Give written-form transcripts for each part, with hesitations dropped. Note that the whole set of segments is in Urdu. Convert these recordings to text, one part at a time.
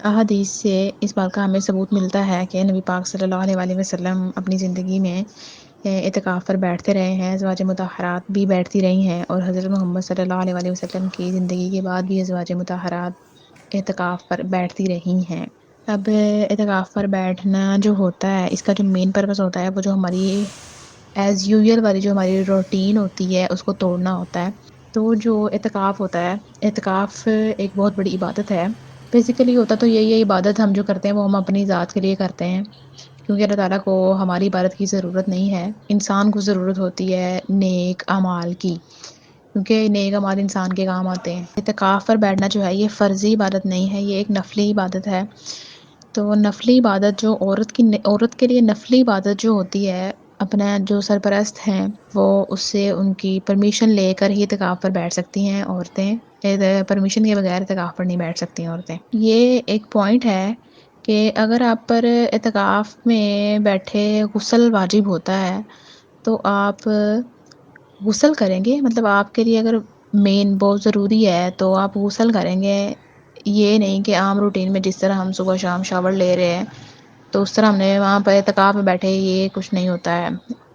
احادیث سے اس بات کا ہمیں ثبوت ملتا ہے کہ نبی پاک صلی اللہ علیہ وآلہ وسلم اپنی زندگی میں اعتکاف پر بیٹھتے رہے ہیں، ازواج مطہرات بھی بیٹھتی رہی ہیں، اور حضرت محمد صلی اللہ علیہ وآلہ وسلم کی زندگی کے بعد بھی ازواج مطہرات اعتکاف پر بیٹھتی رہی ہیں۔ اب اعتکاف پر بیٹھنا جو ہوتا ہے، اس کا جو مین پرپس ہوتا ہے، وہ جو ہماری ایز یوزول والی جو ہماری روٹین ہوتی ہے اس کو توڑنا ہوتا ہے۔ تو جو اعتکاف ہوتا ہے، اعتکاف ایک بہت بڑی عبادت ہے۔ بیسیکلی ہوتا تو یہی عبادت ہم جو کرتے ہیں وہ ہم اپنی ذات کے لیے کرتے ہیں، کیونکہ اللہ تعالیٰ کو ہماری عبادت کی ضرورت نہیں ہے، انسان کو ضرورت ہوتی ہے نیک اعمال کی، کیونکہ نیک اعمال انسان کے کام آتے ہیں۔ اعتکاف پر بیٹھنا جو ہے یہ فرضی عبادت نہیں ہے، یہ ایک نفلی عبادت ہے۔ تو نفلی عبادت جو عورت کے لیے نفلی عبادت جو ہوتی ہے، اپنا جو سرپرست ہیں وہ اس سے ان کی پرمیشن لے کر ہی اعتکاف پر بیٹھ سکتی ہیں عورتیں، پرمیشن کے بغیر اعتکاف پر نہیں بیٹھ سکتی ہیں عورتیں۔ یہ ایک پوائنٹ ہے کہ اگر آپ پر اعتکاف میں بیٹھے غسل واجب ہوتا ہے تو آپ غسل کریں گے، مطلب آپ کے لیے اگر مین بہت ضروری ہے تو آپ غسل کریں گے۔ یہ نہیں کہ عام روٹین میں جس طرح ہم صبح شام شاور لے رہے ہیں تو اس طرح ہم نے وہاں پر اعتکاف میں بیٹھے، یہ کچھ نہیں ہوتا ہے۔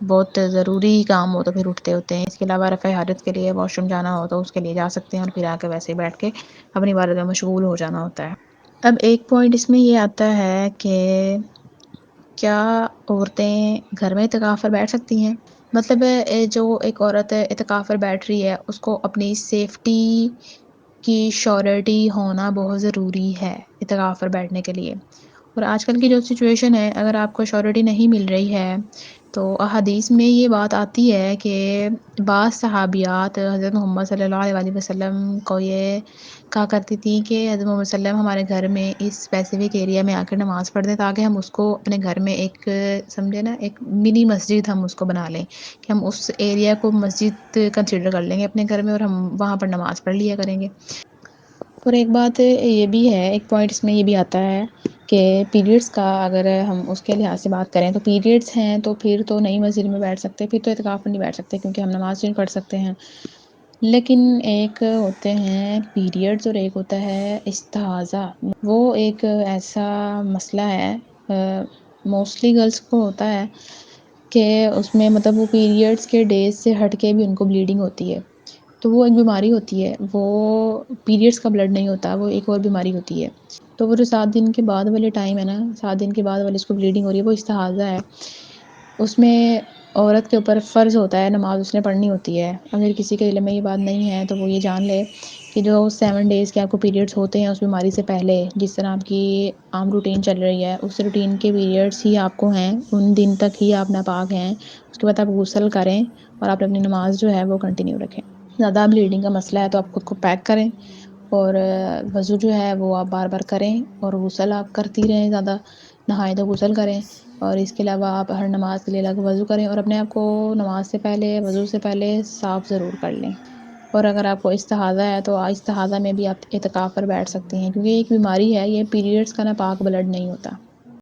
بہت ضروری کام ہو تو پھر اٹھتے ہوتے ہیں۔ اس کے علاوہ رفع حاجت کے لیے واش روم جانا ہو تو اس کے لیے جا سکتے ہیں، اور پھر آ کے ویسے ہی بیٹھ کے اپنی عبادت میں مشغول ہو جانا ہوتا ہے۔ اب ایک پوائنٹ اس میں یہ آتا ہے کہ کیا عورتیں گھر میں اعتکاف پر بیٹھ سکتی ہیں؟ مطلب جو ایک عورت اعتکاف پر بیٹھ رہی ہے اس کو اپنی سیفٹی کی شیورٹی ہونا بہت ضروری ہے اعتکاف پر بیٹھنے کے لیے۔ اور آج کل کی جو سچویشن ہے، اگر آپ کو شیورٹی نہیں مل رہی ہے تو احادیث میں یہ بات آتی ہے کہ بعض صحابیات حضرت محمد صلی اللہ علیہ وآلہ وسلم کو یہ کہا کرتی تھی کہ حضرت محمد صلی اللہ علیہ وسلم ہمارے گھر میں اس اسپیسیفک ایریا میں آ کر نماز پڑھ دیں، تاکہ ہم اس کو اپنے گھر میں ایک سمجھے نا ایک منی مسجد ہم اس کو بنا لیں، کہ ہم اس ایریا کو مسجد کنسیڈر کر لیں گے اپنے گھر میں، اور ہم وہاں پر نماز پڑھ لیا کریں گے۔ اور ایک بات یہ بھی ہے، ایک پوائنٹ اس میں یہ بھی آتا ہے کہ پیریڈز کا اگر ہم اس کے لحاظ سے بات کریں تو پیریڈز ہیں تو پھر تو نئی مسجد میں بیٹھ سکتے، پھر تو اعتکاف میں نہیں بیٹھ سکتے، کیونکہ ہم نماز نہیں پڑھ سکتے ہیں۔ لیکن ایک ہوتے ہیں پیریڈز اور ایک ہوتا ہے استحاضہ، وہ ایک ایسا مسئلہ ہے موسٹلی گرلس کو ہوتا ہے کہ اس میں مطلب وہ پیریڈز کے ڈیز سے ہٹ کے بھی ان کو بلیڈنگ ہوتی ہے، تو وہ ایک بیماری ہوتی ہے، وہ پیریڈز کا بلڈ نہیں ہوتا، وہ ایک اور بیماری ہوتی ہے۔ تو وہ جو 7 دن کے بعد والے ٹائم ہے نا، 7 دن کے بعد والے اس کو بلیڈنگ ہو رہی ہے، وہ استحاضہ ہے۔ اس میں عورت کے اوپر فرض ہوتا ہے، نماز اس نے پڑھنی ہوتی ہے۔ اگر کسی کے علم میں یہ بات نہیں ہے تو وہ یہ جان لے کہ جو 7 ڈیز کے آپ کو پیریڈز ہوتے ہیں اس بیماری سے پہلے، جس طرح آپ کی عام روٹین چل رہی ہے، اس روٹین کے پیریڈز ہی آپ کو ہیں، ان دن تک ہی آپ ناپاک ہیں۔ اس کے بعد آپ غسل کریں اور آپ اپنی نماز جو ہے وہ کنٹینیو رکھیں۔ زیادہ بلیڈنگ کا مسئلہ ہے تو آپ خود کو پیک کریں، اور وضو جو ہے وہ آپ بار بار کریں، اور غسل آپ کرتی رہیں، زیادہ نہائیں تو غسل کریں، اور اس کے علاوہ آپ ہر نماز کے لیے الگ وضو کریں، اور اپنے آپ کو نماز سے پہلے وضو سے پہلے صاف ضرور کر لیں۔ اور اگر آپ کو استحاضہ ہے تو استحاضہ میں بھی آپ اعتکاف پر بیٹھ سکتی ہیں، کیونکہ یہ ایک بیماری ہے، یہ پیریڈز کا ناپاک بلڈ نہیں ہوتا۔